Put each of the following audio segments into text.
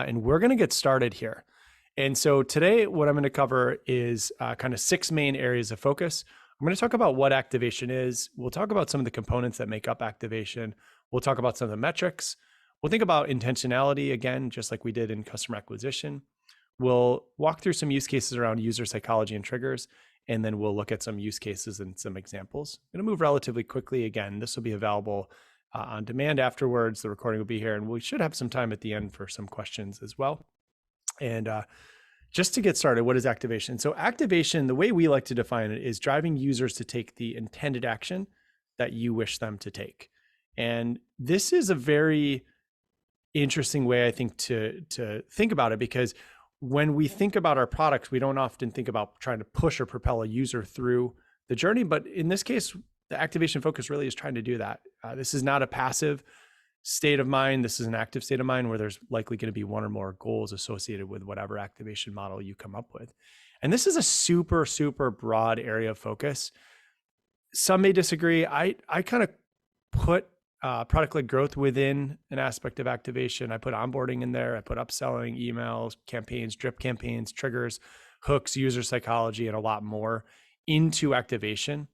And we're going to get started here. And so today, what I'm going to cover is kind of 6 main areas of focus. I'm going to talk about what activation is. We'll talk about some of the components that make up activation. We'll talk about some of the metrics. We'll think about intentionality again, just like we did in customer acquisition. We'll walk through some use cases around user psychology and triggers, and then we'll look at some use cases and some examples. I'm going to move relatively quickly. Again, this will be available on demand afterwards. The recording will be here, and we should have some time at the end for some questions as well. And just to get started, what is activation? So activation, the way we like to define it, is driving users to take the intended action that you wish them to take. And this is a very interesting way, I think, to think about it, because when we think about our products, we don't often think about trying to push or propel a user through the journey. But in this case, the activation focus really is trying to do that. This is not a passive state of mind. This is an active state of mind where there's likely going to be one or more goals associated with whatever activation model you come up with. And this is a super, super broad area of focus. Some may disagree. I kind of put product-led growth within an aspect of activation. I put onboarding in there. I put upselling, emails, campaigns, drip campaigns, triggers, hooks, user psychology, and a lot more into activation.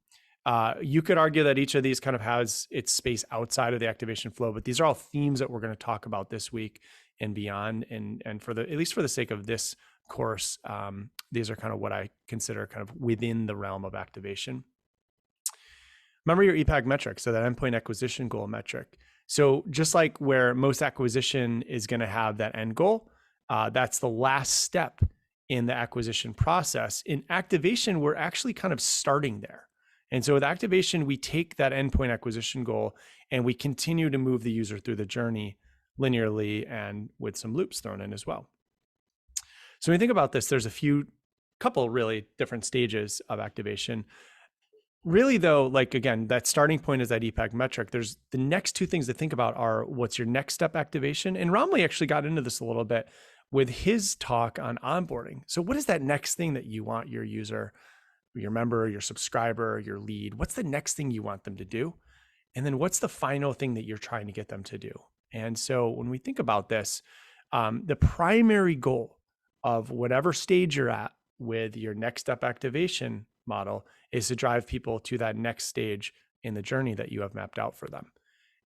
You could argue that each of these kind of has its space outside of the activation flow, but these are all themes that we're going to talk about this week and beyond. And for the, at least for the sake of this course, these are kind of what I consider kind of within the realm of activation. Remember your EPAG metric, so that endpoint acquisition goal metric. So just like where most acquisition is going to have that end goal, that's the last step in the acquisition process. In activation, we're actually kind of starting there. And so with activation, we take that endpoint acquisition goal and we continue to move the user through the journey linearly and with some loops thrown in as well. So when you think about this, there's a couple really different stages of activation. Really though, like again, that starting point is that EPAG metric. There's the next 2 things to think about are what's your next step activation? And Ramli actually got into this a little bit with his talk on onboarding. So what is that next thing that you want your user, your member, your subscriber, your lead? What's the next thing you want them to do? And then what's the final thing that you're trying to get them to do? And so when we think about this, the primary goal of whatever stage you're at with your next step activation model is to drive people to that next stage in the journey that you have mapped out for them.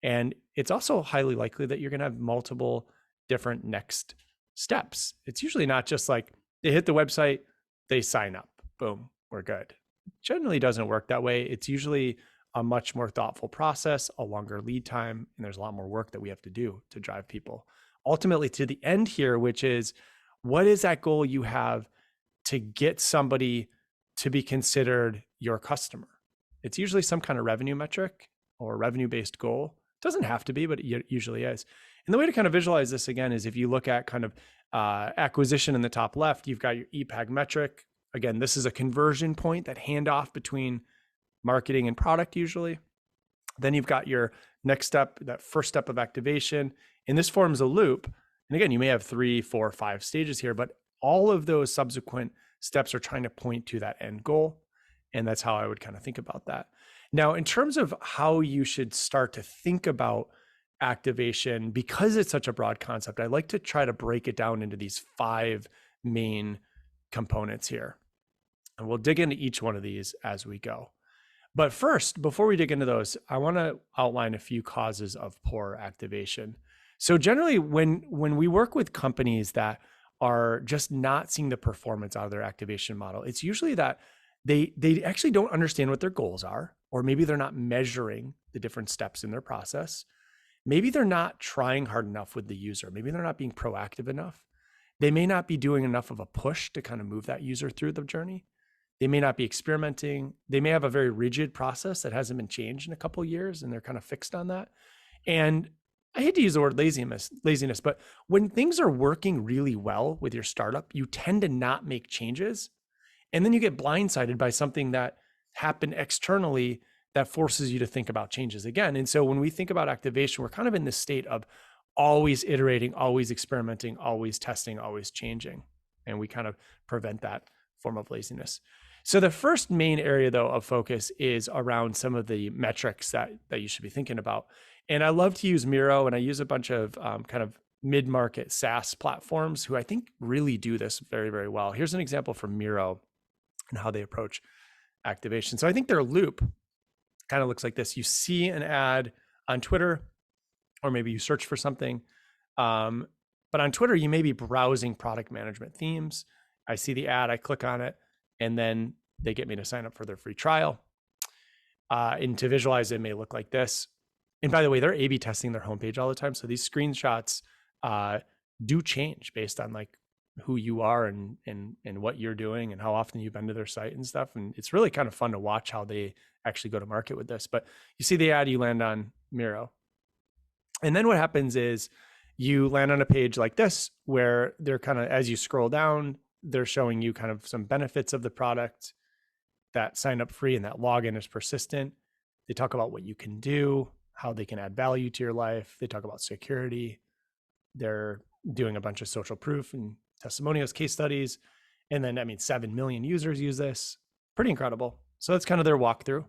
And it's also highly likely that you're going to have multiple different next steps. It's usually not just like they hit the website, they sign up, boom, we're good. It generally doesn't work that way. It's usually a much more thoughtful process, a longer lead time, and there's a lot more work that we have to do to drive people ultimately to the end here, which is what is that goal you have to get somebody to be considered your customer? It's usually some kind of revenue metric or revenue-based goal. It doesn't have to be, but it usually is. And the way to kind of visualize this again is if you look at kind of acquisition in the top left, you've got your EPAG metric. Again, this is a conversion point, that handoff between marketing and product usually. Then you've got your next step, that first step of activation. And this forms a loop. And again, you may have 3, 4, 5 stages here, but all of those subsequent steps are trying to point to that end goal. And that's how I would kind of think about that. Now, in terms of how you should start to think about activation, because it's such a broad concept, I like to try to break it down into these 5 main components here. And we'll dig into each one of these as we go. But first, before we dig into those, I want to outline a few causes of poor activation. So generally, when we work with companies that are just not seeing the performance out of their activation model, it's usually that they actually don't understand what their goals are, or maybe they're not measuring the different steps in their process. Maybe they're not trying hard enough with the user. Maybe they're not being proactive enough. They may not be doing enough of a push to kind of move that user through the journey. They may not be experimenting. They may have a very rigid process that hasn't been changed in a couple of years, and they're kind of fixed on that. And I hate to use the word laziness, but when things are working really well with your startup, you tend to not make changes. And then you get blindsided by something that happened externally that forces you to think about changes again. And so when we think about activation, we're kind of in this state of always iterating, always experimenting, always testing, always changing. And we kind of prevent that form of laziness. So the first main area though of focus is around some of the metrics that you should be thinking about. And I love to use Miro, and I use a bunch of kind of mid-market SaaS platforms who I think really do this very, very well. Here's an example from Miro and how they approach activation. So I think their loop kind of looks like this. You see an ad on Twitter, or maybe you search for something. But on Twitter, you may be browsing product management themes. I see the ad, I click on it, and then they get me to sign up for their free trial. And to visualize it may look like this. And by the way, they're A/B testing their homepage all the time. So these screenshots do change based on like who you are and what you're doing and how often you've been to their site and stuff. And it's really kind of fun to watch how they actually go to market with this. But you see the ad, you land on Miro. And then what happens is you land on a page like this, where they're kind of, as you scroll down, they're showing you kind of some benefits of the product, that sign up free and that login is persistent. They talk about what you can do, how they can add value to your life. They talk about security. They're doing a bunch of social proof and testimonials, case studies. And then, 7 million users use this. Pretty incredible. So that's kind of their walkthrough.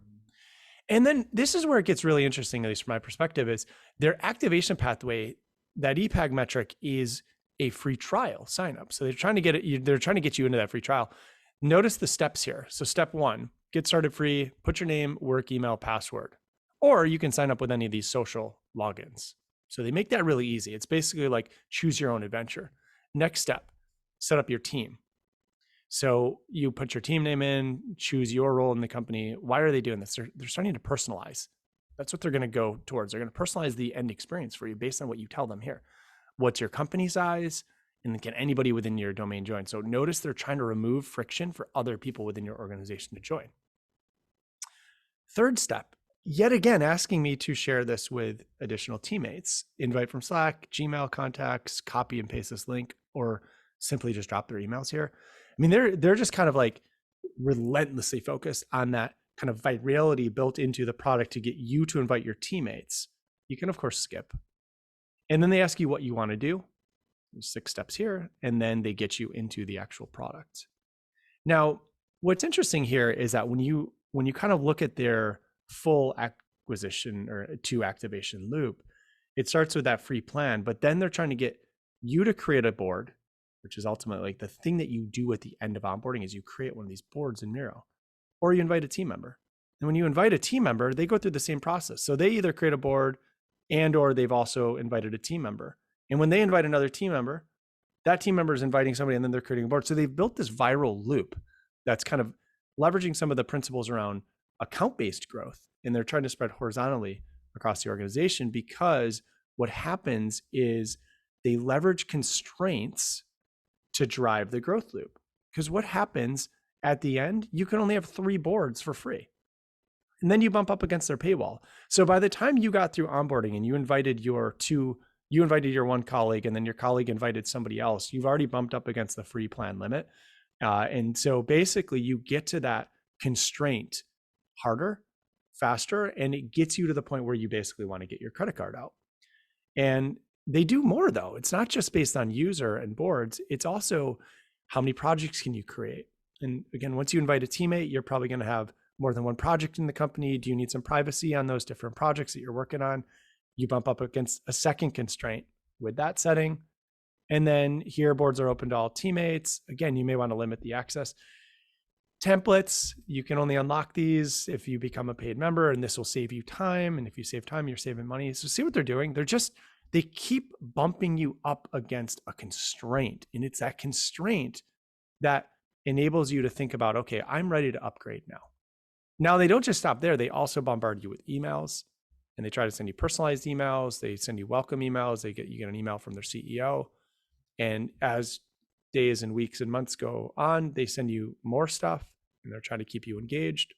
And then this is where it gets really interesting, at least from my perspective, is their activation pathway. That EPAG metric is a free trial sign up. So they're trying to get it, they're trying to get you into that free trial. Notice the steps here. So step 1, get started free, put your name, work, email, password, or you can sign up with any of these social logins. So they make that really easy. It's basically like choose your own adventure. Next step, set up your team. So you put your team name in, choose your role in the company. Why are they doing this? They're starting to personalize. That's what they're going to go towards. They're going to personalize the end experience for you based on what you tell them here. What's your company size? And then can anybody within your domain join? So notice they're trying to remove friction for other people within your organization to join. Third step, yet again, asking me to share this with additional teammates. Invite from Slack, Gmail contacts, copy and paste this link, or simply just drop their emails here. They're just kind of like relentlessly focused on that kind of virality built into the product to get you to invite your teammates. You can of course skip. And then they ask you what you want to do. There's 6 steps here, and then they get you into the actual product. Now, what's interesting here is that when you kind of look at their full acquisition or to activation loop, it starts with that free plan, but then they're trying to get you to create a board, which is ultimately like the thing that you do at the end of onboarding is you create one of these boards in Miro. Or you invite a team member. And when you invite a team member, they go through the same process. So they either create a board and or they've also invited a team member. And when they invite another team member, that team member is inviting somebody and then they're creating a board. So they've built this viral loop that's kind of leveraging some of the principles around account-based growth. And they're trying to spread horizontally across the organization, because what happens is they leverage constraints to drive the growth loop. Because what happens at the end, you can only have 3 boards for free. And then you bump up against their paywall. So by the time you got through onboarding and you invited your one colleague and then your colleague invited somebody else, you've already bumped up against the free plan limit. And so basically you get to that constraint harder, faster, and it gets you to the point where you basically want to get your credit card out. And they do more though. It's not just based on user and boards. It's also how many projects can you create? And again, once you invite a teammate, you're probably going to have more than one project in the company. Do you need some privacy on those different projects that you're working on? You bump up against a second constraint with that setting. And then here, boards are open to all teammates. Again, you may want to limit the access. Templates, you can only unlock these if you become a paid member, and this will save you time. And if you save time, you're saving money. So see what they're doing. They keep bumping you up against a constraint. And it's that constraint that enables you to think about, okay, I'm ready to upgrade now. Now, they don't just stop there. They also bombard you with emails, and they try to send you personalized emails. They send you welcome emails. You get an email from their CEO. And as days and weeks and months go on, they send you more stuff, and they're trying to keep you engaged.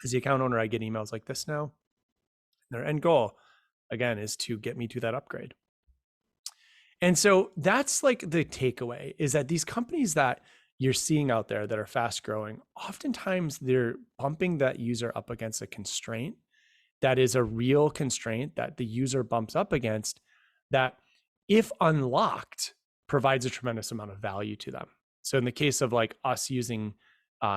As the account owner, I get emails like this now. Their end goal, again, is to get me to that upgrade. And so that's like the takeaway, is that these companies that you're seeing out there that are fast growing, oftentimes they're bumping that user up against a constraint that is a real constraint that the user bumps up against, that if unlocked provides a tremendous amount of value to them. So in the case of like us using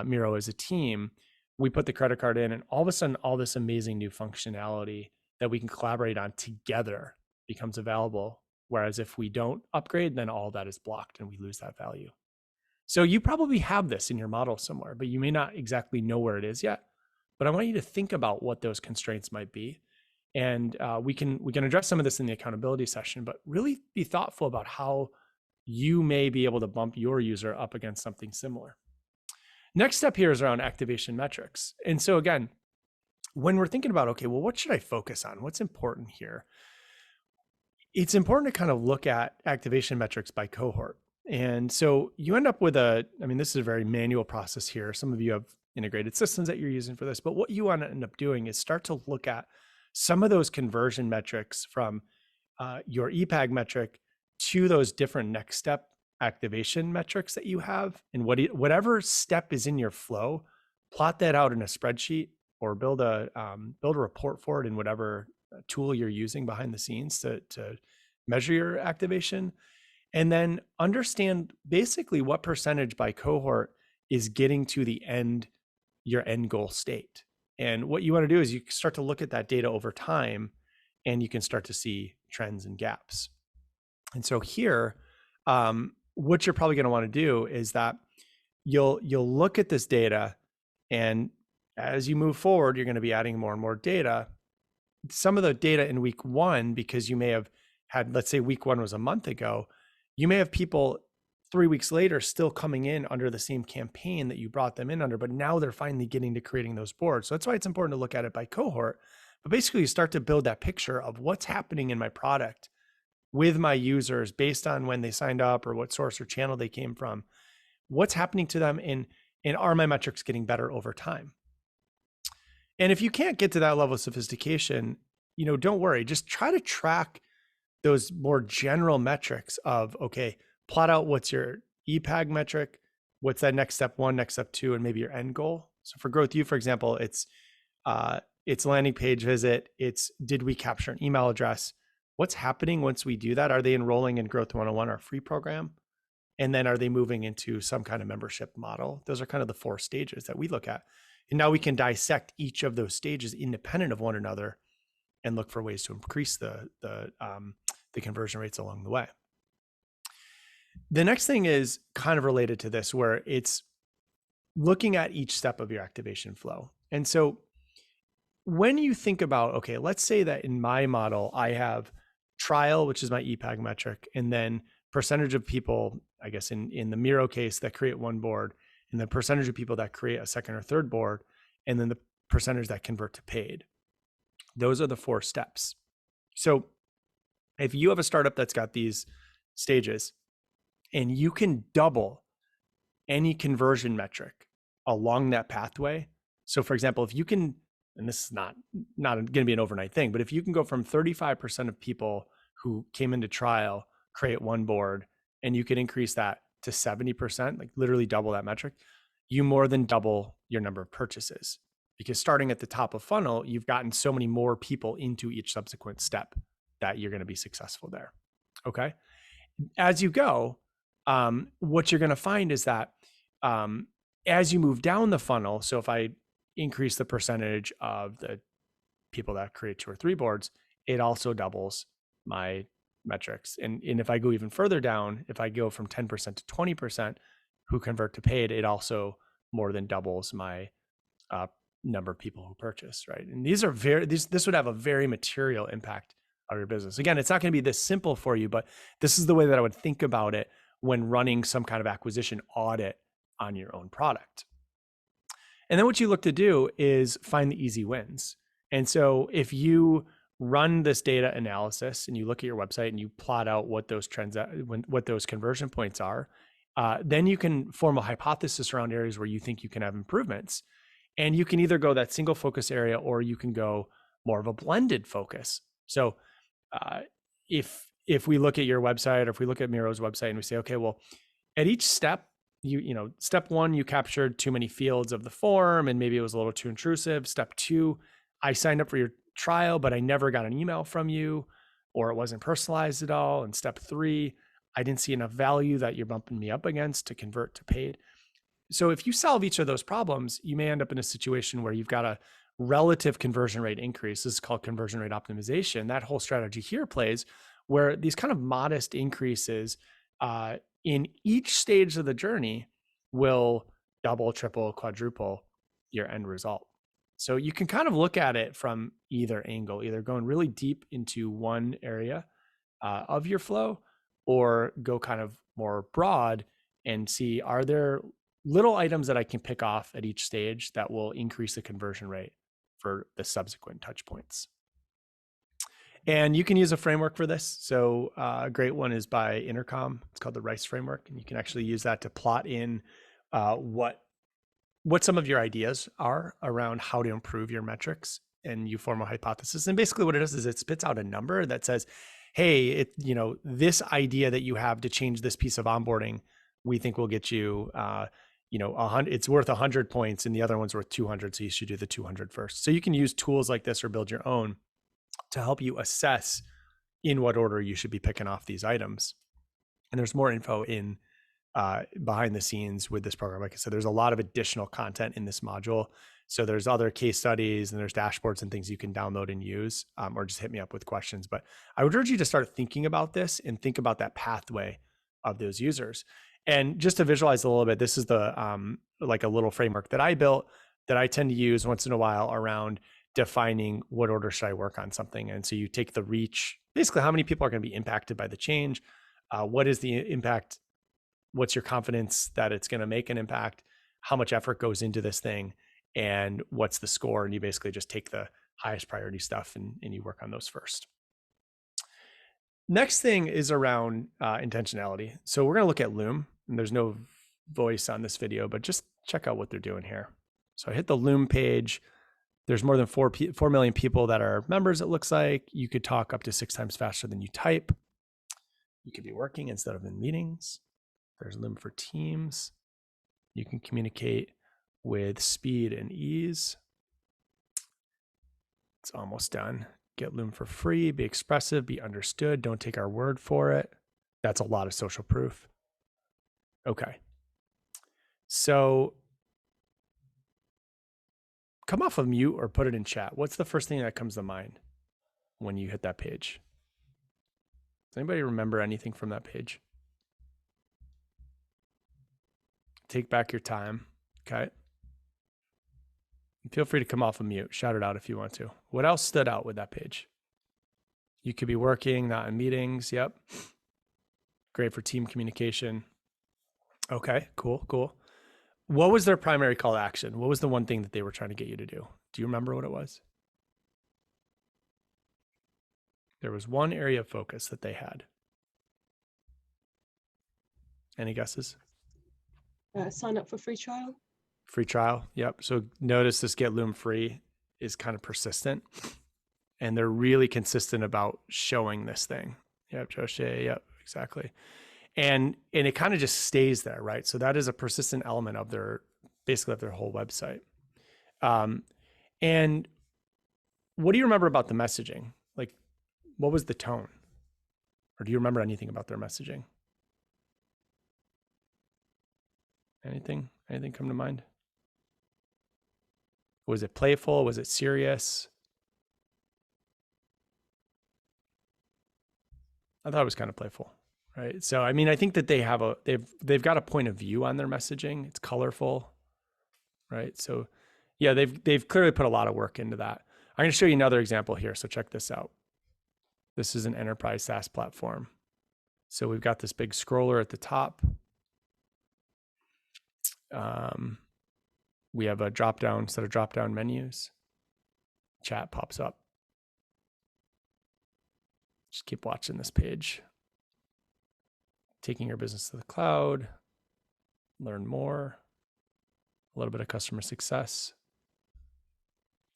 Miro as a team, we put the credit card in, and all of a sudden, all this amazing new functionality that we can collaborate on together becomes available Whereas if we don't upgrade, then all that is blocked and we lose that value. So you probably have this in your model somewhere, but you may not exactly know where it is yet. But I want you to think about what those constraints might be. And we can address some of this in the accountability session, but really be thoughtful about how you may be able to bump your user up against something similar. Next step here is around activation metrics. And so again, when we're thinking about, okay, well, what should I focus on? What's important here? It's important to kind of look at activation metrics by cohort. And so you end up with this is a very manual process here. Some of you have integrated systems that you're using for this, but what you want to end up doing is start to look at some of those conversion metrics from your EPAG metric to those different next step activation metrics that you have. And whatever step is in your flow, plot that out in a spreadsheet or build a report for it in whatever tool you're using behind the scenes to measure your activation. And then understand basically what percentage by cohort is getting to your end goal state. And what you want to do is you start to look at that data over time, and you can start to see trends and gaps. And so here, what you're probably going to want to do is that you'll look at this data, and as you move forward, you're going to be adding more and more data. Some of the data in week one, because you may have had, let's say week one was a month ago, you may have people 3 weeks later still coming in under the same campaign that you brought them in under, but now they're finally getting to creating those boards. So that's why it's important to look at it by cohort. But basically you start to build that picture of what's happening in my product with my users based on when they signed up or what source or channel they came from. What's happening to them, and are my metrics getting better over time? And if you can't get to that level of sophistication, don't worry, just try to track those more general metrics of, okay, plot out what's your EPAG metric, what's that next step one, next step two, and maybe your end goal. So for Growth U, for example, it's landing page visit, it's did we capture an email address? What's happening once we do that? Are they enrolling in Growth 101, our free program? And then are they moving into some kind of membership model? Those are kind of the 4 stages that we look at. And now we can dissect each of those stages independent of one another and look for ways to increase the conversion rates along the way. The next thing is kind of related to this, where it's looking at each step of your activation flow. And so when you think about, okay, let's say that in my model, I have trial, which is my EPAG metric, and then percentage of people, I guess in the Miro case, that create one board, and the percentage of people that create a second or third board, and then the percentage that convert to paid. Those are the 4 steps. So if you have a startup that's got these stages and you can double any conversion metric along that pathway. So for example, if you can, and this is not going to be an overnight thing, but if you can go from 35% of people who came into trial create one board, and you can increase that to 70%, like literally double that metric, you more than double your number of purchases. Because starting at the top of funnel, you've gotten so many more people into each subsequent step that you're going to be successful there. Okay. As you go, what you're going to find is that as you move down the funnel, so if I increase the percentage of the people that create 2 or 3 boards, it also doubles my metrics. And if I go even further down, if I go from 10% to 20% who convert to paid, it also more than doubles my number of people who purchase, right? And these are this would have a very material impact on your business. Again, it's not going to be this simple for you, but this is the way that I would think about it when running some kind of acquisition audit on your own product. And then what you look to do is find the easy wins. And so if you run this data analysis and you look at your website and you plot out what those trends, what those conversion points are, then you can form a hypothesis around areas where you think you can have improvements. And you can either go that single focus area, or you can go more of a blended focus. So if we look at your website, or if we look at Miro's website and we say, okay, well, at each step, step 1, you captured too many fields of the form and maybe it was a little too intrusive. Step 2, I signed up for your trial, but I never got an email from you, or it wasn't personalized at all. And step 3, I didn't see enough value that you're bumping me up against to convert to paid. So if you solve each of those problems, you may end up in a situation where you've got a relative conversion rate increase. This is called conversion rate optimization. That whole strategy here plays where these kind of modest increases in each stage of the journey will double, triple, quadruple your end result. So you can kind of look at it from either angle, either going really deep into one area of your flow, or go kind of more broad and see, are there little items that I can pick off at each stage that will increase the conversion rate for the subsequent touch points. And you can use a framework for this. So a great one is by Intercom. It's called the Rice framework. And you can actually use that to plot in what some of your ideas are around how to improve your metrics, and you form a hypothesis. And basically what it does is it spits out a number that says, hey, this idea that you have to change this piece of onboarding, we think will get you, 100, it's worth 100 points and the other one's worth 200. So you should do the 200 first. So you can use tools like this or build your own to help you assess in what order you should be picking off these items. And there's more info in behind the scenes with this program. Like I said, there's a lot of additional content in this module. So there's other case studies and there's dashboards and things you can download and use, or just hit me up with questions. But I would urge you to start thinking about this and think about that pathway of those users. And just to visualize a little bit, this is the like a little framework that I built that I tend to use once in a while around defining what order should I work on something. And so you take the reach, basically how many people are going to be impacted by the change, what is the impact, what's your confidence that it's going to make an impact, how much effort goes into this thing, and what's the score. And you basically just take the highest priority stuff and you work on those first. Next thing is around intentionality. So we're going to look at Loom, and there's no voice on this video, but just check out what they're doing here. So I hit the Loom page. There's more than 4 million people that are members, it looks like. You could talk up to 6 times faster than you type. You could be working instead of in meetings. There's Loom for Teams. You can communicate with speed and ease. It's almost done. Get Loom for free, be expressive, be understood. Don't take our word for it. That's a lot of social proof. Okay. So come off of mute or put it in chat. What's the first thing that comes to mind when you hit that page? Does anybody remember anything from that page? Take back your time. Okay. Feel free to come off of mute. Shout it out if you want to. What else stood out with that page? You could be working, not in meetings. Yep. Great for team communication. Okay, cool. What was their primary call to action? What was the one thing that they were trying to get you to do? Do you remember what it was? There was one area of focus that they had. Any guesses? Sign up for free trial. Free trial. Yep. So notice this Get Loom free is kind of persistent, and they're really consistent about showing this thing. Yep. Josh. Yep. Exactly. And it kind of just stays there, right? So that is a persistent element of their whole website. And what do you remember about the messaging? Like, what was the tone? Or do you remember anything about their messaging? Anything come to mind? Was it playful? Was it serious? I thought it was kind of playful, right? So, I mean, I think that they've got a point of view on their messaging. It's colorful, right? So yeah, they've clearly put a lot of work into that. I'm going to show you another example here. So check this out. This is an enterprise SaaS platform. So we've got this big scroller at the top. We have a set of drop-down menus. Chat pops up. Just keep watching this page. Taking your business to the cloud. Learn more. A little bit of customer success.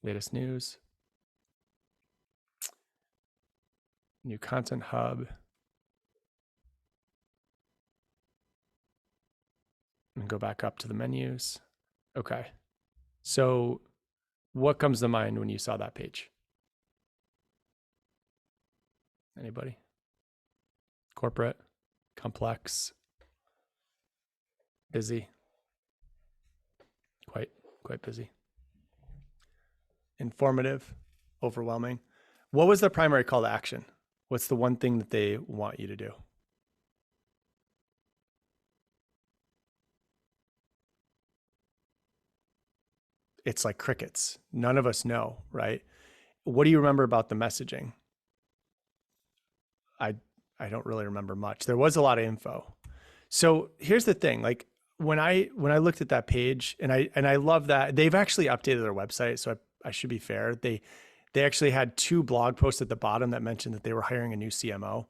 Latest news. New content hub. And go back up to the menus. Okay. So what comes to mind when you saw that page? Anybody? Corporate, complex, busy, quite busy. Informative, overwhelming. What was the primary call to action? What's the one thing that they want you to do? It's like crickets. None of us know, right? What do you remember about the messaging? I I don't really remember much. There was a lot of info. So here's the thing, like when I looked at that page, and I love that they've actually updated their website, so I should be fair. They actually had 2 blog posts at the bottom that mentioned that they were hiring a new CMO.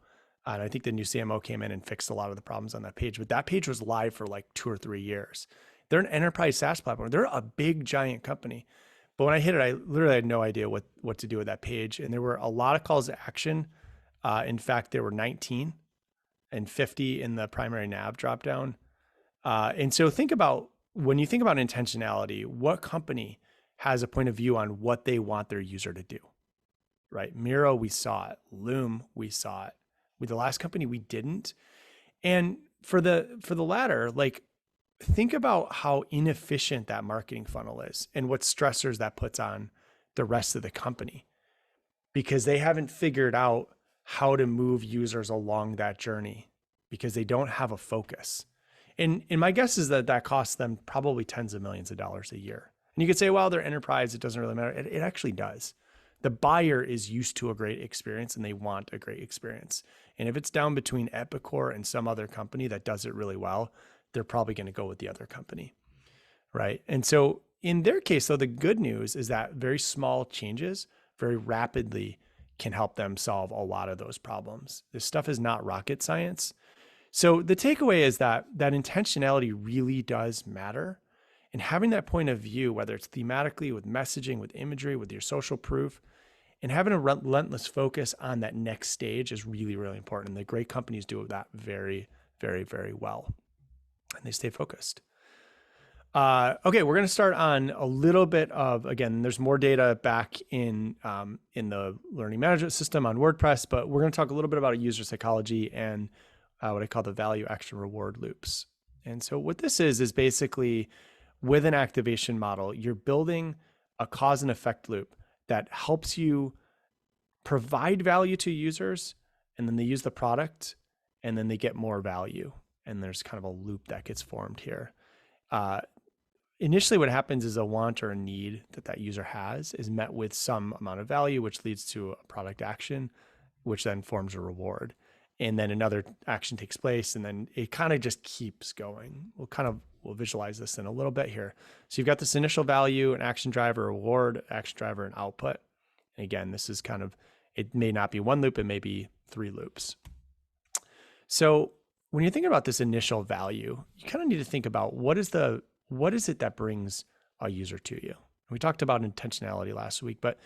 And I think the new CMO came in and fixed a lot of the problems on that page, but that page was live for like 2 or 3 years. They're an enterprise SaaS platform. They're a big giant company. But when I hit it, I literally had no idea what to do with that page. And there were a lot of calls to action. In fact, there were 19 and 50 in the primary nav dropdown. And so think about, when you think about intentionality, what company has a point of view on what they want their user to do, right? Miro, we saw it. Loom, we saw it. With the last company, we didn't. And for the latter, like, think about how inefficient that marketing funnel is and what stressors that puts on the rest of the company, because they haven't figured out how to move users along that journey because they don't have a focus. And my guess is that costs them probably tens of millions of dollars a year. And you could say, well, they're enterprise, it doesn't really matter. It actually does. The buyer is used to a great experience and they want a great experience. And if it's down between Epicor and some other company that does it really well, they're probably going to go with the other company, right? And so in their case, though, the good news is that very small changes very rapidly can help them solve a lot of those problems. This stuff is not rocket science. So the takeaway is that intentionality really does matter. And having that point of view, whether it's thematically, with messaging, with imagery, with your social proof, and having a relentless focus on that next stage is really, really important. And the great companies do that very, very, very well. And they stay focused. Okay, we're going to start on a little bit of, again, there's more data back in the learning management system on WordPress, but we're going to talk a little bit about user psychology and what I call the value, action, reward loops. And so what this is basically, with an activation model, you're building a cause and effect loop that helps you provide value to users, and then they use the product, and then they get more value. And there's kind of a loop that gets formed here. Initially, what happens is a want or a need that user has is met with some amount of value, which leads to a product action, which then forms a reward. And then another action takes place, and then it kind of just keeps going. We'll visualize this in a little bit here. So you've got this initial value, an action driver, reward, action driver, and output. And again, this is kind of, it may not be one loop, it may be 3 loops. So when you're thinking about this initial value, you kind of need to think about what is it that brings a user to you. We talked about intentionality last week, but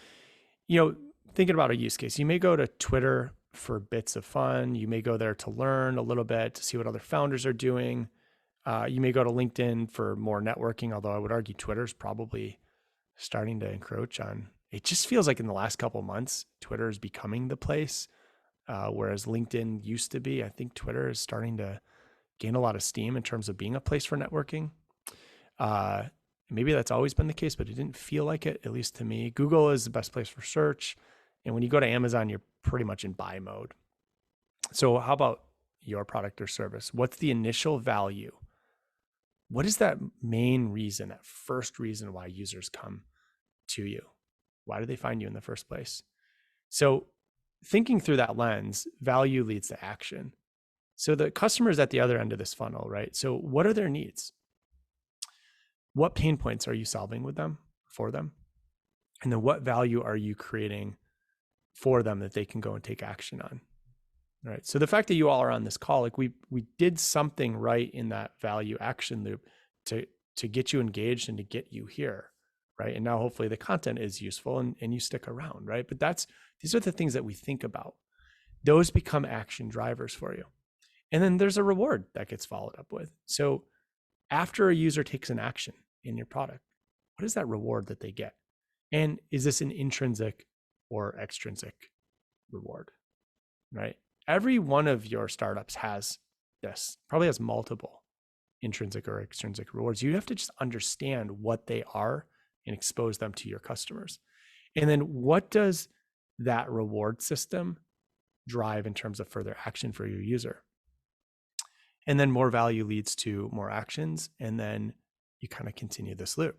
thinking about a use case, you may go to Twitter for bits of fun. You may go there to learn a little bit, to see what other founders are doing. You may go to LinkedIn for more networking, although I would argue Twitter's probably starting to encroach on, it just feels like in the last couple of months, Twitter is becoming the place, whereas LinkedIn used to be. I think Twitter is starting to gain a lot of steam in terms of being a place for networking. Maybe that's always been the case, but it didn't feel like it, at least to me. Google is the best place for search. And when you go to Amazon, you're pretty much in buy mode. So how about your product or service? What's the initial value? What is that main reason, that first reason why users come to you? Why do they find you in the first place? So thinking through that lens, value leads to action. So the customer is at the other end of this funnel, right? So what are their needs? What pain points are you solving with them, for them? And then what value are you creating for them that they can go and take action on? All right. So the fact that you all are on this call, like we did something right in that value action loop to get you engaged and to get you here, right? And now hopefully the content is useful and you stick around, right? But these are the things that we think about. Those become action drivers for you. And then there's a reward that gets followed up with. So after a user takes an action in your product, what is that reward that they get? And is this an intrinsic or extrinsic reward, right? Every one of your startups has this, probably has multiple intrinsic or extrinsic rewards. You have to just understand what they are and expose them to your customers. And then what does that reward system drive in terms of further action for your user. And then more value leads to more actions. And then you kind of continue this loop.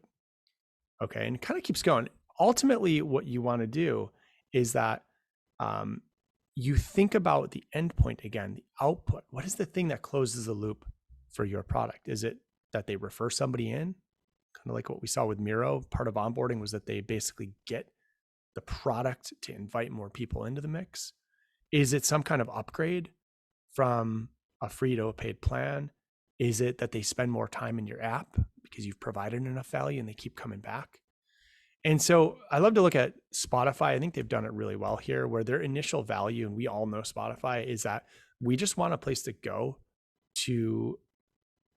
Okay. And it kind of keeps going. Ultimately, what you want to do is that you think about the endpoint again, the output. What is the thing that closes the loop for your product? Is it that they refer somebody in? Kind of like what we saw with Miro. Part of onboarding was that they basically get the product to invite more people into the mix. Is it some kind of upgrade from a free to a paid plan? Is it that they spend more time in your app because you've provided enough value and they keep coming back? And so I love to look at Spotify. I think they've done it really well here, where their initial value, and we all know Spotify, is that we just want a place to go to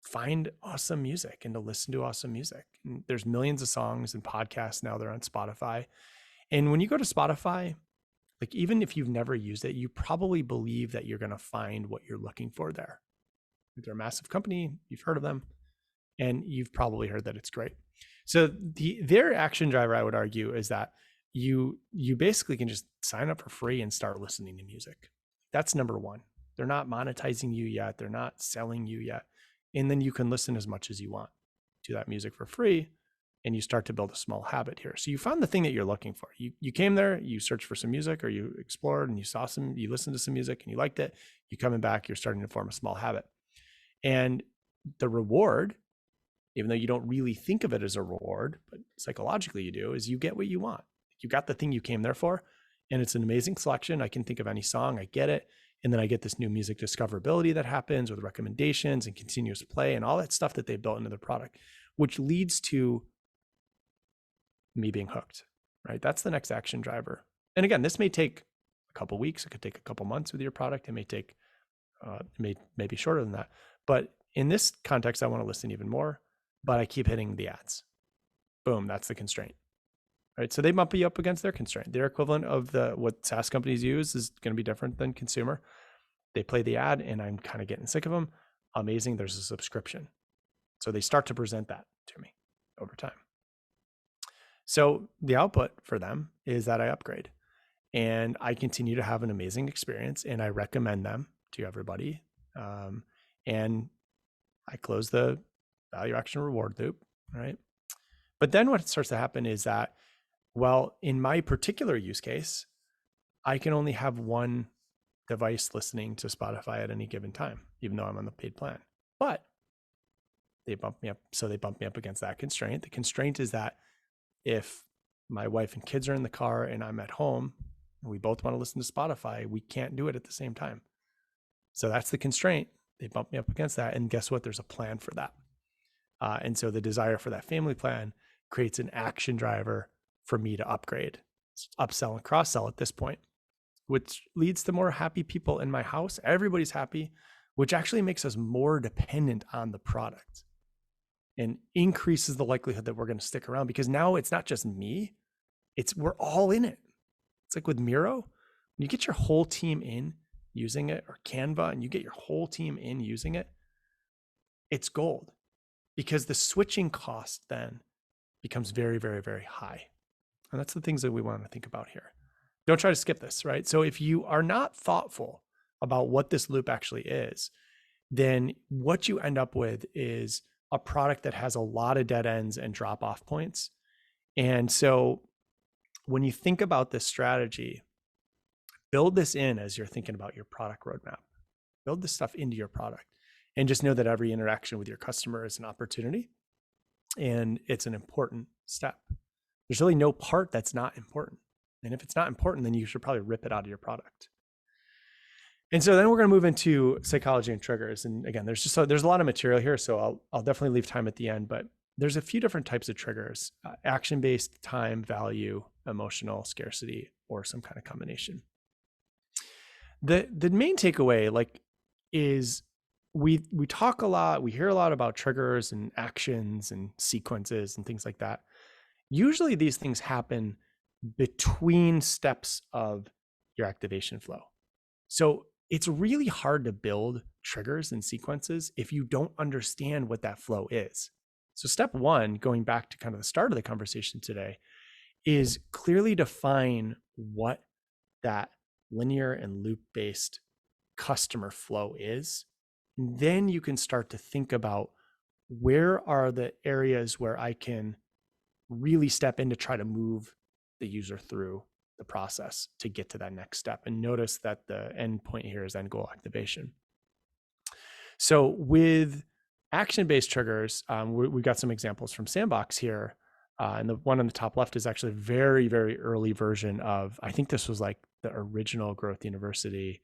find awesome music and to listen to awesome music. And there's millions of songs and podcasts now that are on Spotify. And when you go to Spotify, like even if you've never used it, you probably believe that you're going to find what you're looking for there. They're a massive company. You've heard of them, and you've probably heard that it's great. So their action driver, I would argue, is that you basically can just sign up for free and start listening to music. That's number one. They're not monetizing you yet. They're not selling you yet. And then you can listen as much as you want to that music for free, and you start to build a small habit here. So you found the thing that you're looking for. You came there, you searched for some music, or you explored and you listened to some music and you liked it. You coming back, you're starting to form a small habit. And the reward, even though you don't really think of it as a reward, but psychologically you do, is you get what you want. You got the thing you came there for, and it's an amazing selection. I can think of any song, I get it. And then I get this new music discoverability that happens with recommendations and continuous play and all that stuff that they built into the product, which leads to me being hooked, right? That's the next action driver. And again, this may take a couple weeks. It could take a couple months with your product. It may take, may be shorter than that. But in this context, I want to listen even more, but I keep hitting the ads. Boom, that's the constraint, right? So they bump you up against their constraint. Their equivalent of what SaaS companies use is going to be different than consumer. They play the ad and I'm kind of getting sick of them. Amazing, there's a subscription. So they start to present that to me over time. So the output for them is that I upgrade and I continue to have an amazing experience and I recommend them to everybody. And I close the value action reward loop, right? But then what starts to happen is that, well, in my particular use case, I can only have one device listening to Spotify at any given time, even though I'm on the paid plan. But they bump me up. So they bump me up against that constraint. The constraint is that if my wife and kids are in the car and I'm at home and we both want to listen to Spotify, we can't do it at the same time. So that's the constraint. They bump me up against that. And guess what? There's a plan for that. And so the desire for that family plan creates an action driver for me to upgrade, upsell and cross-sell at this point, which leads to more happy people in my house. Everybody's happy, which actually makes us more dependent on the product and increases the likelihood that we're going to stick around, because now it's not just me, we're all in it. It's like with Miro, when you get your whole team in using it, or Canva, and you get your whole team in using it, it's gold, because the switching cost then becomes very, very, very high. And that's the things that we want to think about here. Don't try to skip this, right? So if you are not thoughtful about what this loop actually is, then what you end up with is a product that has a lot of dead ends and drop off points. And so when you think about this strategy, build this in as you're thinking about your product roadmap. Build this stuff into your product and just know that every interaction with your customer is an opportunity and it's an important step. There's really no part that's not important. And if it's not important, then you should probably rip it out of your product. And so then we're going to move into psychology and triggers. And again, there's a lot of material here, so I'll definitely leave time at the end, but there's a few different types of triggers: action-based, time, value, emotional, scarcity, or some kind of combination. The main takeaway is we talk a lot, we hear a lot about triggers and actions and sequences and things like that. Usually these things happen between steps of your activation flow. So it's really hard to build triggers and sequences if you don't understand what that flow is. So step one, going back to kind of the start of the conversation today, is clearly define what that linear and loop-based customer flow is. And then you can start to think about where are the areas where I can really step in to try to move the user through the process to get to that next step. And notice that the end point here is end goal activation. So with action-based triggers, we've got some examples from Sandbox here. And the one on the top left is actually a very, very early version of, I think this was like the original Growth University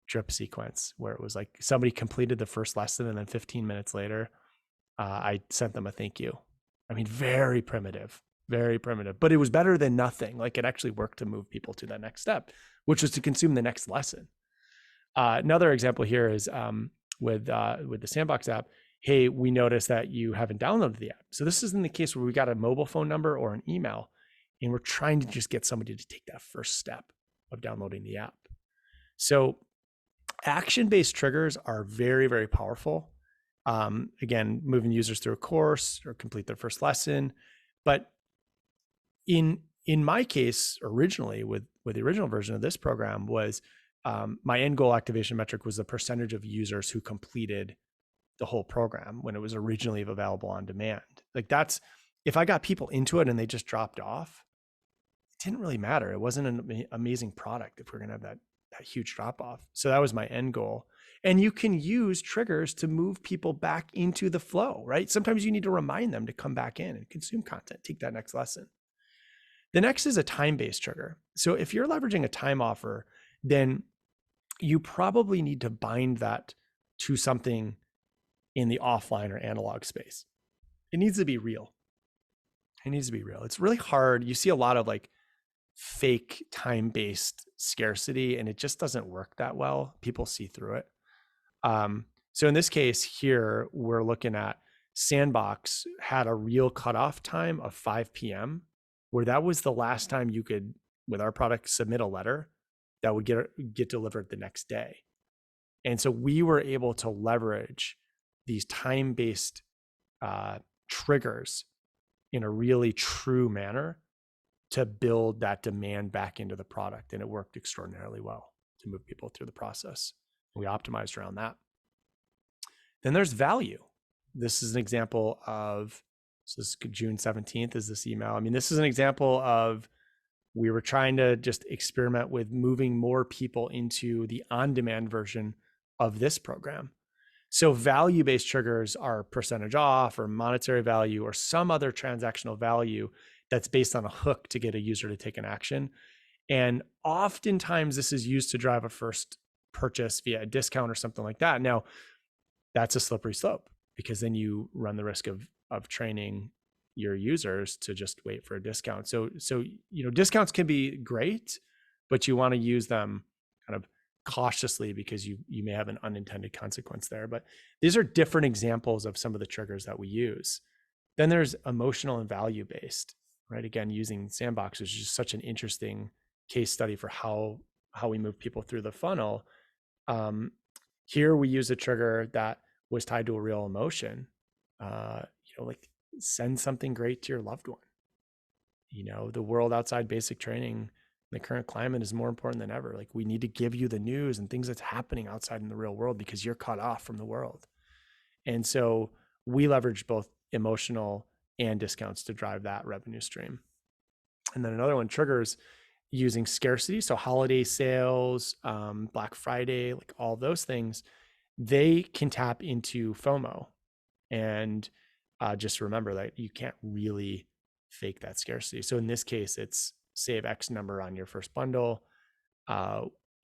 drip sequence, where it was like somebody completed the first lesson and then 15 minutes later, I sent them a thank you. I mean, very primitive, but it was better than nothing. Like it actually worked to move people to that next step, which was to consume the next lesson. Another example here is with the Sandbox app. Hey, we noticed that you haven't downloaded the app. So this is in the case where we got a mobile phone number or an email, and we're trying to just get somebody to take that first step of downloading the app. So action-based triggers are very, very powerful. Again, moving users through a course or complete their first lesson. But in my case, originally with the original version of this program was my end goal activation metric was the percentage of users who completed the whole program when it was originally available on demand. Like that's, if I got people into it and they just dropped off, it didn't really matter. It wasn't an amazing product if we're going to have that huge drop off. So that was my end goal. And you can use triggers to move people back into the flow, right? Sometimes you need to remind them to come back in and consume content, take that next lesson. The next is a time-based trigger. So if you're leveraging a time offer, then you probably need to bind that to something in the offline or analog space. It needs to be real. It's really hard. You see a lot of like fake time-based scarcity, and it just doesn't work that well. People see through it. So in this case here, we're looking at Sandbox had a real cutoff time of 5 p.m. where that was the last time you could, with our product, submit a letter that would get delivered the next day. And so we were able to leverage these time-based triggers in a really true manner to build that demand back into the product. And it worked extraordinarily well to move people through the process. We optimized around that. Then there's value. This is an example of, so this is June 17th is this email. I mean, this is an example of, we were trying to just experiment with moving more people into the on-demand version of this program. So value-based triggers are percentage off or monetary value or some other transactional value that's based on a hook to get a user to take an action. And oftentimes this is used to drive a first purchase via a discount or something like that. Now, that's a slippery slope because then you run the risk of training your users to just wait for a discount. So discounts can be great, but you want to use them kind of cautiously because you may have an unintended consequence there. But these are different examples of some of the triggers that we use. Then there's emotional and value based, right? Again, using Sandbox is just such an interesting case study for how we move people through the funnel. Here we use a trigger that was tied to a real emotion, like send something great to your loved one. The world outside basic training, the current climate is more important than ever. Like we need to give you the news and things that's happening outside in the real world because you're cut off from the world. And so we leverage both emotional and discounts to drive that revenue stream. And then another one, triggers using scarcity. So holiday sales, Black Friday, like all those things, they can tap into FOMO. And just remember that you can't really fake that scarcity. So in this case, it's save X number on your first bundle.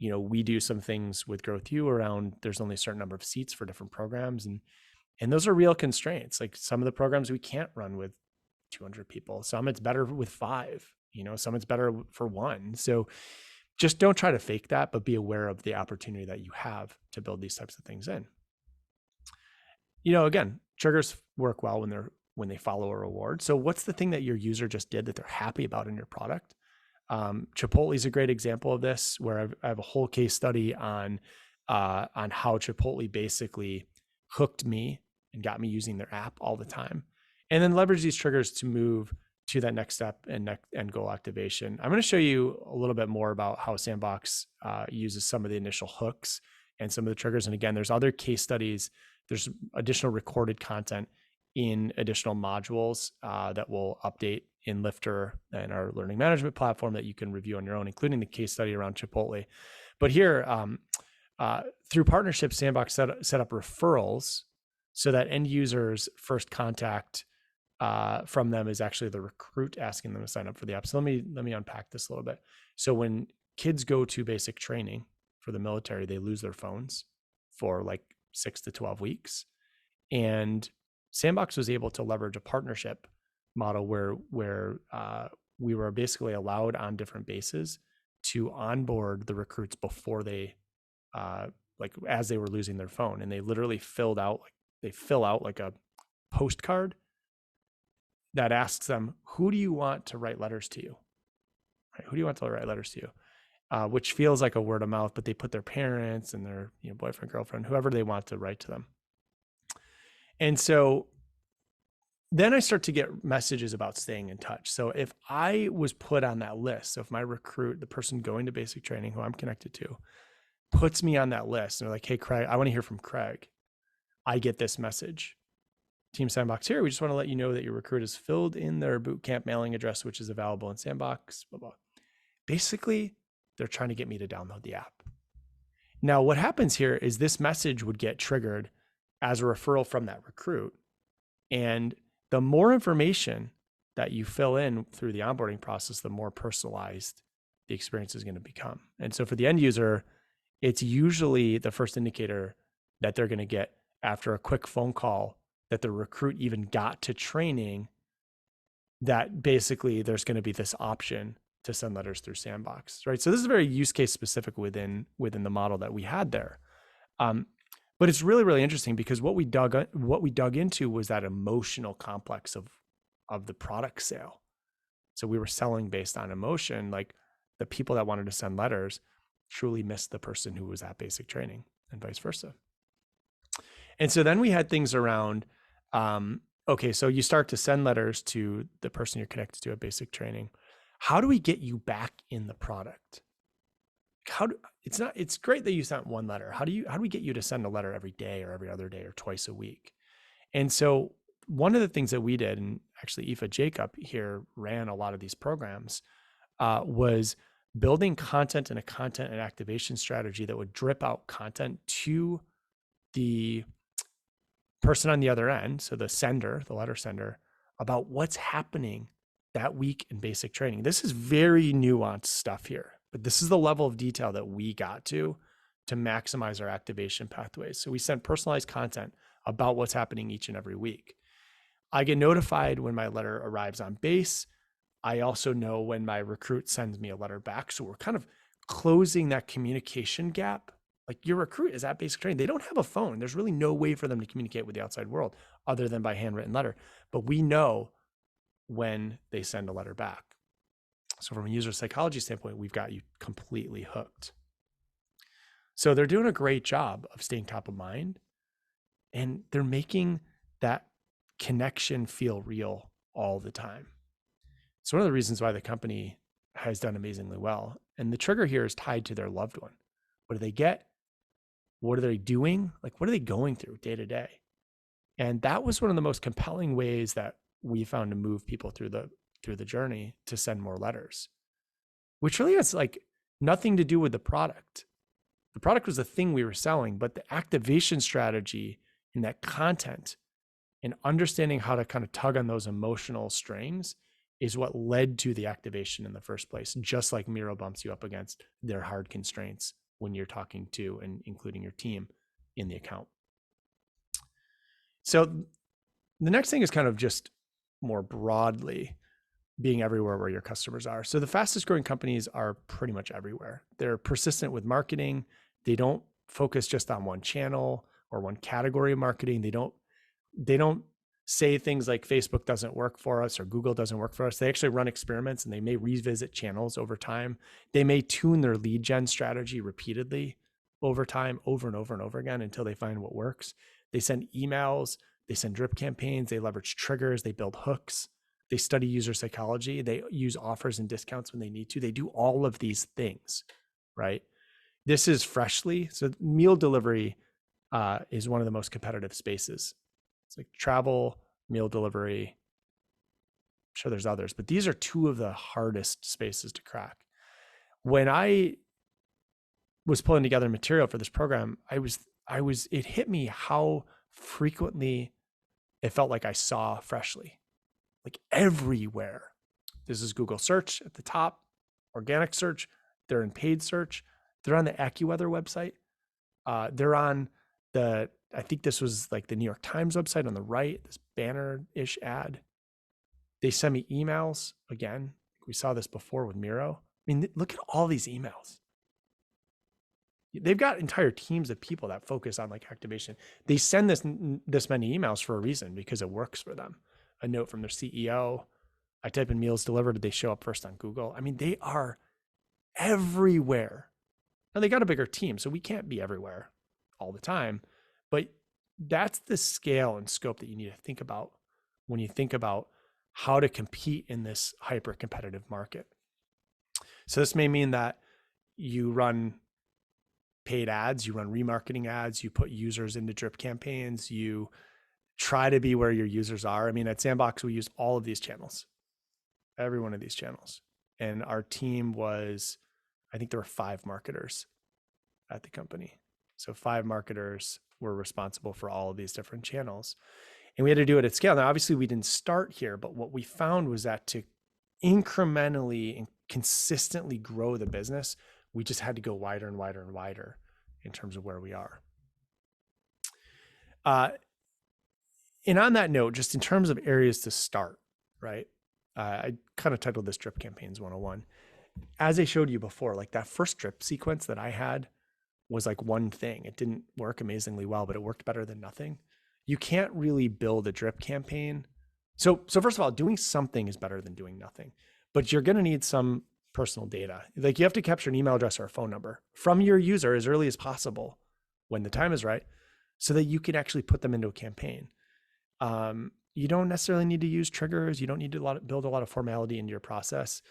We do some things with GrowthU around, there's only a certain number of seats for different programs. And those are real constraints. Like some of the programs we can't run with 200 people. Some it's better with 5, some it's better for 1. So just don't try to fake that, but be aware of the opportunity that you have to build these types of things in. Again, triggers work well when they follow a reward. So what's the thing that your user just did that they're happy about in your product? Chipotle is a great example of this, where I have a whole case study on how Chipotle basically hooked me and got me using their app all the time, and then leverage these triggers to move to that next step and end goal activation. I'm going to show you a little bit more about how Sandbox uses some of the initial hooks and some of the triggers. And again, there's other case studies. There's additional recorded content in additional modules that we'll update in Lifter and our learning management platform that you can review on your own, including the case study around Chipotle. But here, through partnerships, Sandbox set up referrals so that end users' first contact from them is actually the recruit asking them to sign up for the app. So let me unpack this a little bit. So when kids go to basic training for the military, they lose their phones for like 6 to 12 weeks. And Sandbox was able to leverage a partnership model where we were basically allowed on different bases to onboard the recruits before they like as they were losing their phone. And they literally fill out like a postcard that asks them, who do you want to write letters to you? Right? Who do you want to write letters to you? Which feels like a word of mouth, but they put their parents and their boyfriend, girlfriend, whoever they want to write to them. And so then I start to get messages about staying in touch. So if I was put on that list, so if my recruit, the person going to basic training who I'm connected to, puts me on that list and they're like, hey, Craig, I want to hear from Craig, I get this message. Team Sandbox here. We just want to let you know that your recruit has filled in their bootcamp mailing address, which is available in Sandbox, blah, blah. Basically, they're trying to get me to download the app. Now, what happens here is this message would get triggered as a referral from that recruit. And the more information that you fill in through the onboarding process, the more personalized the experience is going to become. And so for the end user, it's usually the first indicator that they're going to get after a quick phone call that the recruit even got to training, that basically there's going to be this option to send letters through Sandbox, right? So this is very use case specific within the model that we had there. But it's really, really interesting because what we dug into was that emotional complex of the product sale. So we were selling based on emotion, like the people that wanted to send letters truly missed the person who was at basic training and vice versa. And so then we had things around, okay, so you start to send letters to the person you're connected to at basic training. How do we get you back in the product? It's great that you sent one letter. How do we get you to send a letter every day or every other day or twice a week? And so one of the things that we did, and actually Aoife Jacob here ran a lot of these programs, was building content and a content and activation strategy that would drip out content to the person on the other end, so the sender, the letter sender, about what's happening that week in basic training. This is very nuanced stuff here, but this is the level of detail that we got to maximize our activation pathways. So we send personalized content about what's happening each and every week. I get notified when my letter arrives on base. I also know when my recruit sends me a letter back. So we're kind of closing that communication gap. Like your recruit is at basic training. They don't have a phone. There's really no way for them to communicate with the outside world other than by handwritten letter. But we know when they send a letter back. So from a user psychology standpoint, we've got you completely hooked. So they're doing a great job of staying top of mind, and they're making that connection feel real all the time. It's one of the reasons why the company has done amazingly well. And the trigger here is tied to their loved one. What do they get? What are they doing? Like, what are they going through day to day? And that was one of the most compelling ways that we found to move people through the journey to send more letters, which really has like nothing to do with the product. The product was the thing we were selling, but the activation strategy and that content and understanding how to kind of tug on those emotional strings is what led to the activation in the first place, just like Miro bumps you up against their hard constraints when you're talking to and including your team in the account. So the next thing is kind of just more broadly being everywhere where your customers are. So the fastest growing companies are pretty much everywhere. They're persistent with marketing. They don't focus just on one channel or one category of marketing. They don't say things like Facebook doesn't work for us or Google doesn't work for us. They actually run experiments and they may revisit channels over time. They may tune their lead gen strategy repeatedly over time, over and over and over again until they find what works. They send emails, they send drip campaigns, they leverage triggers, they build hooks. They study user psychology. They use offers and discounts when they need to. They do all of these things, right? This is Freshly. So meal delivery is one of the most competitive spaces. It's like travel, meal delivery. I'm sure there's others, but these are two of the hardest spaces to crack. When I was pulling together material for this program, it hit me how frequently it felt like I saw Freshly, like everywhere. This is Google search at the top, organic search. They're in paid search. They're on the AccuWeather website. They're on I think this was like the New York Times website on the right, this banner-ish ad. They send me emails again. We saw this before with Miro. I mean, look at all these emails. They've got entire teams of people that focus on like activation. They send this many emails for a reason, because it works for them. A note from their CEO. I type in meals delivered. They show up first on Google. I mean, they are everywhere. Now they got a bigger team, so we can't be everywhere all the time, but that's the scale and scope that you need to think about when you think about how to compete in this hyper competitive market. So this may mean that you run paid ads, you run remarketing ads, you put users into drip campaigns, you try to be where your users are. I mean, at Sandbox, we use all of these channels, every one of these channels. And our team was, I think there were 5 marketers at the company. So 5 marketers were responsible for all of these different channels. And we had to do it at scale. Now, obviously we didn't start here, but what we found was that to incrementally and consistently grow the business, we just had to go wider and wider and wider in terms of where we are. And on that note, just in terms of areas to start, right? I kind of titled this Drip Campaigns 101. As I showed you before, like that first drip sequence that I had was like one thing. It didn't work amazingly well, but it worked better than nothing. You can't really build a drip campaign. So first of all, doing something is better than doing nothing, but you're going to need some personal data. Like you have to capture an email address or a phone number from your user as early as possible when the time is right, so that you can actually put them into a campaign. You don't necessarily need to use triggers. You don't need to build a lot of formality into your process,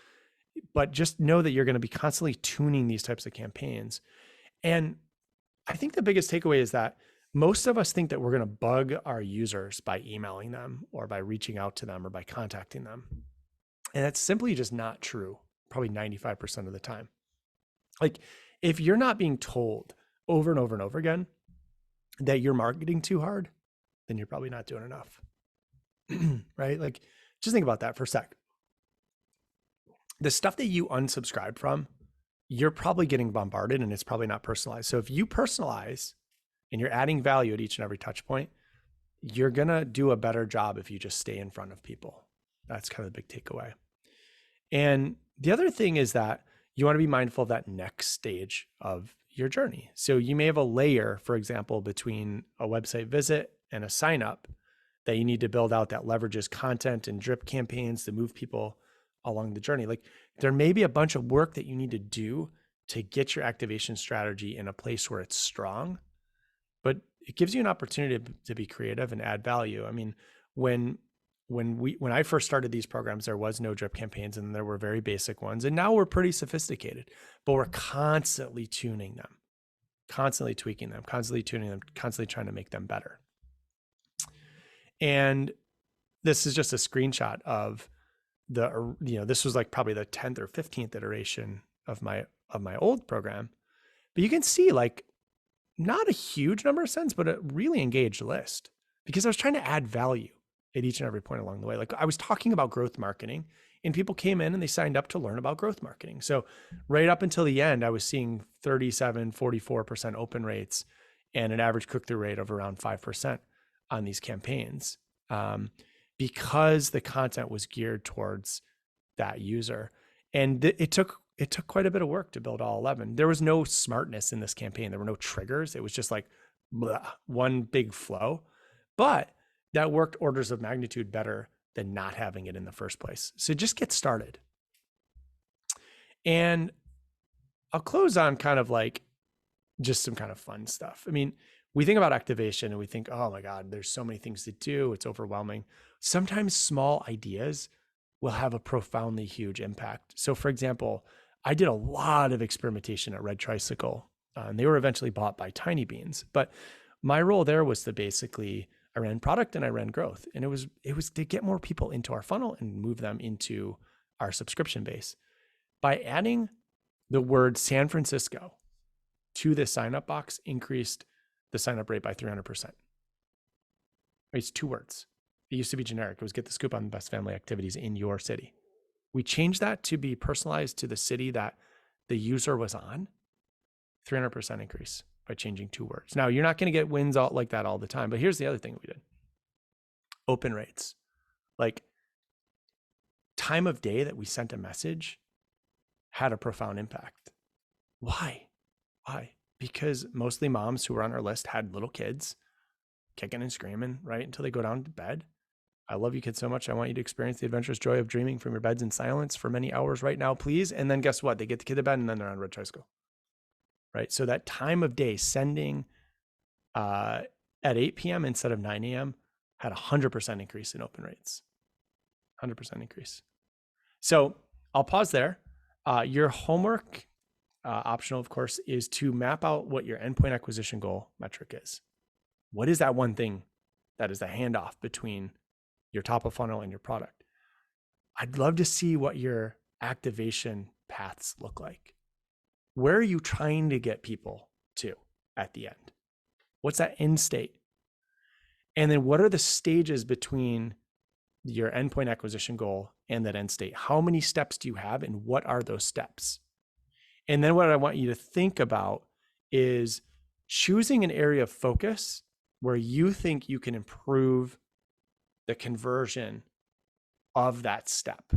but just know that you're going to be constantly tuning these types of campaigns. And I think the biggest takeaway is that most of us think that we're going to bug our users by emailing them or by reaching out to them or by contacting them. And that's simply just not true, probably 95% of the time. Like if you're not being told over and over and over again that you're marketing too hard, then you're probably not doing enough, right? Like just think about that for a sec. The stuff that you unsubscribe from, you're probably getting bombarded and it's probably not personalized. So if you personalize and you're adding value at each and every touch point, you're going to do a better job if you just stay in front of people. That's kind of the big takeaway. And the other thing is that you want to be mindful of that next stage of your journey. So you may have a layer, for example, between a website visit and a sign up that you need to build out that leverages content and drip campaigns to move people along the journey. Like there may be a bunch of work that you need to do to get your activation strategy in a place where it's strong, but it gives you an opportunity to be creative and add value. I mean, when I first started these programs, there was no drip campaigns and there were very basic ones. And now we're pretty sophisticated, but we're constantly tuning them, constantly tweaking them, constantly tuning them, constantly trying to make them better. And this is just a screenshot of this was like probably the 10th or 15th iteration of my old program, but you can see like not a huge number of sends, but a really engaged list, because I was trying to add value at each and every point along the way. Like I was talking about growth marketing and people came in and they signed up to learn about growth marketing. So right up until the end, I was seeing 37, 44% open rates and an average click-through rate of around 5% on these campaigns, because the content was geared towards that user. And it took quite a bit of work to build all 11. There was no smartness in this campaign. There were no triggers. It was just like one big flow, but that worked orders of magnitude better than not having it in the first place. So just get started. And I'll close on kind of like just some kind of fun stuff. I mean, we think about activation and we think, oh my God, there's so many things to do. It's overwhelming. Sometimes small ideas will have a profoundly huge impact. So for example, I did a lot of experimentation at Red Tricycle, and they were eventually bought by Tiny Beans. But my role there was to basically, I ran product and I ran growth, and it was to get more people into our funnel and move them into our subscription base. By adding the word San Francisco to the sign-up box, increased the sign-up rate by 300%. It's 2 words. It used to be generic. It was get the scoop on the best family activities in your city. We changed that to be personalized to the city that the user was on. 300% increase by changing 2 words. Now, you're not going to get wins out like that all the time, but here's the other thing we did. Open rates. Like, time of day that we sent a message had a profound impact. Why? Because mostly moms who were on our list had little kids kicking and screaming, right, until they go down to bed. I love you kids so much. I want you to experience the adventurous joy of dreaming from your beds in silence for many hours right now, please. And then guess what? They get the kid to bed and then they're on Red Tricycle, right? So that time of day sending at 8 p.m. instead of 9 a.m. had 100% increase in open rates. 100% increase. So I'll pause there. Your homework, optional of course, is to map out what your endpoint acquisition goal metric is. What is that one thing that is the handoff between your top of funnel and your product? I'd love to see what your activation paths look like. Where are you trying to get people to at the end? What's that end state? And then what are the stages between your endpoint acquisition goal and that end state? How many steps do you have and what are those steps? And then what I want you to think about is choosing an area of focus where you think you can improve the conversion of that step.